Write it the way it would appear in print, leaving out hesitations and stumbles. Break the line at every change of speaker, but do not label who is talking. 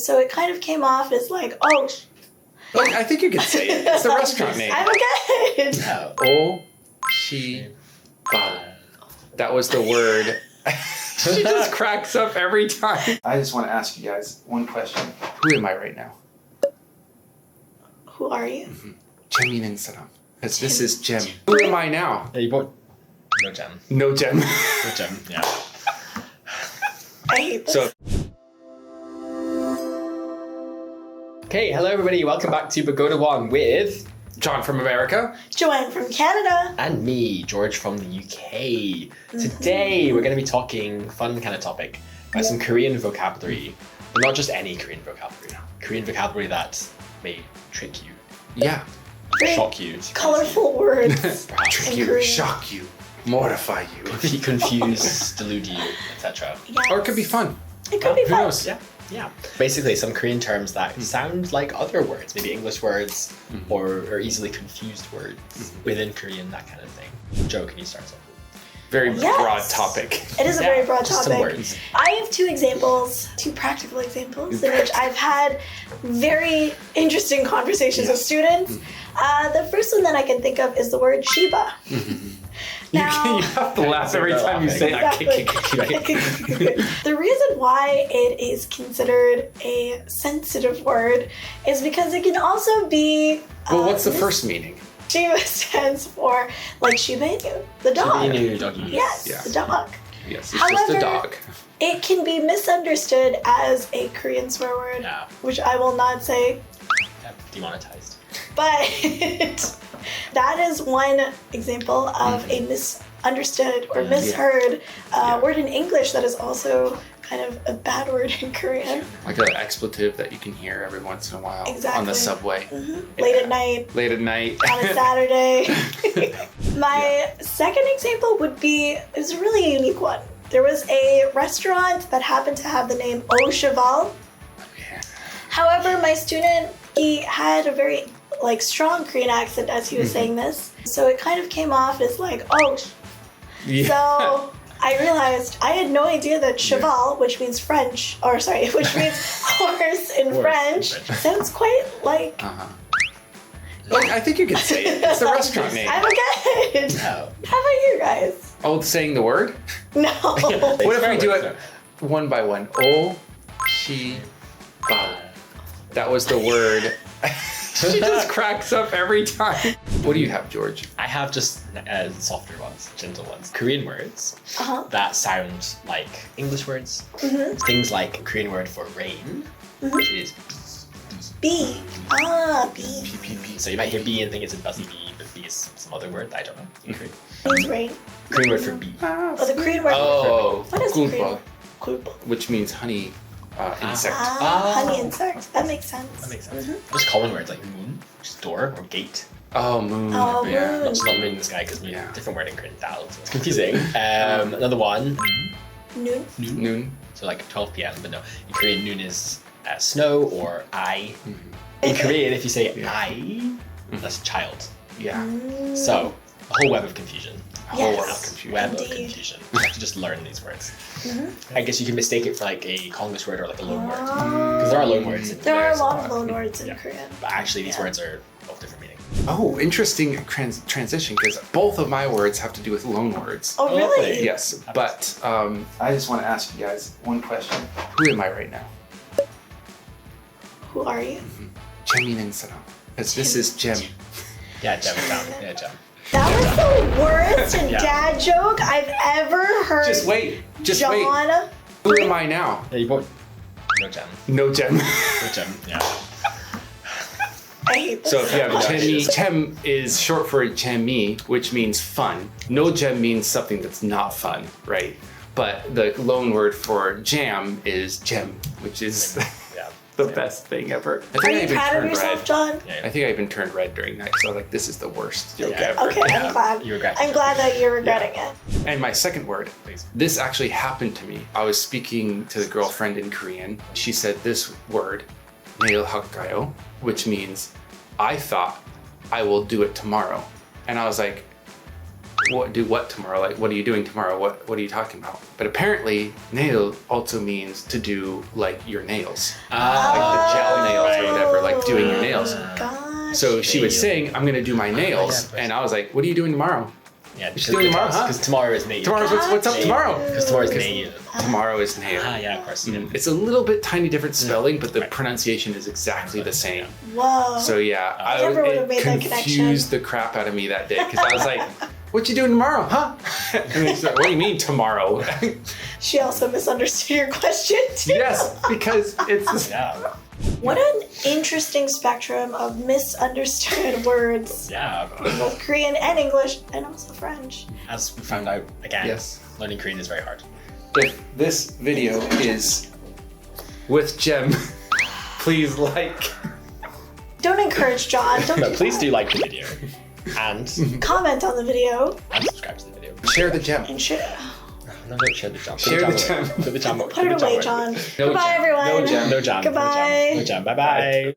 So it kind of came off as like, oh.
Well, I think you could say it. It's the restaurant name.
I'm good.
That was the word. She just cracks up every time. I just want to ask you guys one question. Who am I right now?
Who are you?
Jemmin saram. Because this is Jem. Who am I now?
Yeah, you bought no Jem.
No Jem.
No Jem, yeah.
I hate this.
So,
okay, hello everybody. Welcome back to Pagoda 1 with
John from America.
Joanne from Canada.
and me, George from the UK. Today we're going to be talking fun kind of topic about some Korean vocabulary, but not just any Korean vocabulary. Korean vocabulary that may trick you,
Yeah.
shock you,
Colorful words.
perhaps
Trick
In
you,
Korean.
shock you, mortify you.
confuse, delude you, etc.
Yes.
Or it could be fun.
It could be
Who
fun.
knows? Yeah. Basically, some Korean terms that sound like other words, maybe English words or easily confused words within Korean, that kind of thing. Joe, can you start something?
Very
Yes.
broad topic.
It is a very broad
just some
topic.
words.
I have two practical examples in which I've had very interesting conversations with students. The first one that I can think of is the word Shiba. Now,
You have to laugh every time you say that.
Exactly. The reason why it is considered a sensitive word is because it can also be.
Well, what's the first meaning?
Shiba stands for like Shiba Inu, the dog.
Shiba Inu, doggy.
Yes,
Yeah.
the dog.
Yes, it's just a
However,
dog.
It can be misunderstood as a Korean swear word,
Yeah.
which I will not say,
Yeah, demonetized.
but that is one example of a misunderstood or misheard word in English that is also kind of a bad word in Korean.
Like an expletive that you can hear every once in a while on
Exactly.
the subway.
Late at night,
Late at night.
on a Saturday. My second example would be, it was a really unique one. There was a restaurant that happened to have the name Au Cheval.
Yeah.
However, my student, he had a very strong Korean accent as he was saying this. So it kind of came off as like, oh.
Yeah.
So I realized I had no idea that cheval, which means French, which means horse in French, sounds quite like.
Well, I think you could say it. It's the restaurant name.
I'm good.
No.
How about you guys?
Oh, saying the word?
No.
What if we do it one by one? She ba. That was the word. She just cracks up every time. What do you have, George?
I have just softer ones, gentle ones. Korean words that sound like English words. Things like a Korean word for rain, which is
B. B.
B. So you might hear B and think it's a buzzy B, but B is some other word that I don't know in Korean.
Means rain.
Korean word for bee.
Oh, the Korean word. What is the Korean
kulpa,
word? Kulpa.
which means honey insect.
Honey insect. That makes sense.
That makes sense. Just common words like moon, which is door or gate.
Oh, moon.
Oh,
yeah.
moon.
Not moon in the sky because
Yeah.
different word in Korean. So it's confusing. Another one,
Noon.
Noon.
so like 12 p.m. But no, in Korean noon is snow or I. In Korean, if you say I, that's child.
Yeah.
So a whole web of confusion.
A whole
Yes.
web of confusion.
Web of
Indeed.
confusion. You have to just learn these words. I guess you can mistake it for like a Konglish word or like a loan word. Because there are loan words in
There are a
there,
lot of loan words in Korean.
but actually these words are of different meaning.
Oh, interesting transition, because both of my words have to do with loan words.
Oh, really?
lovely.
Yes, but I just want to ask you guys one question. Who am I right now?
Who are you?
Jemmin saram. Because this is Jem.
Yeah, Jem. Yeah, Jem.
That was the worst
Yeah.
dad joke I've ever heard.
Just wait. Just
John.
wait. Who am I now?
Yeah, you bought no Jem.
No Jem.
No Jem. Yeah.
I hate this.
So if you have
much.
Jemmi, Jem is short for Jemmi, which means fun. No Jem means something that's not fun, right? But the loan word for jam is Jem, which is
Yeah.
the best thing ever.
Are you proud of yourself, John?
I think I even turned red during that, so like, this is the worst joke
Yeah.
ever.
Okay, I'm glad.
You regret
I'm
it.
glad that you're regretting it.
And my second word,
Please.
this actually happened to me. I was speaking to the girlfriend in Korean. She said this word, 내일 할까요? Which means, I thought I will do it tomorrow. And I was like, what tomorrow? Like, what are you doing tomorrow? What are you talking about? But apparently, nail also means to do like your nails, like the gel nails or whatever, like doing your nails.
Gosh.
So she was saying, I'm gonna do my nails, and I was like, what are you doing tomorrow?
Yeah,
What you doing tomorrow, huh?
Because tomorrow is nail.
Tomorrow's what's up tomorrow?
Because tomorrow is nail.
Tomorrow is nail.
Yeah, of course. Yeah.
It's a little bit tiny different spelling, but the pronunciation is exactly the same.
Whoa.
So yeah,
I never would have made that connection.
confused the crap out of me that day because I was like, what you doing tomorrow, huh? And he's like, what do you mean tomorrow?
She also misunderstood your question too.
Yes, because it's
Yeah.
What an interesting spectrum of misunderstood words.
Yeah.
Both Korean and English, and also French.
As we found out again,
Yes.
learning Korean is very hard.
If this video is with Jem, please like.
Don't encourage John. Don't
But
do
please
that.
do like the video and
Comment on the video
subscribe to the video.
Share the gem.
and share.
No, don't share the jam.
Share the jam.
Put the jam.
Put it away, John.
No
Goodbye,
jam.
everyone.
No jam.
No jam.
Goodbye.
No jam. Bye bye.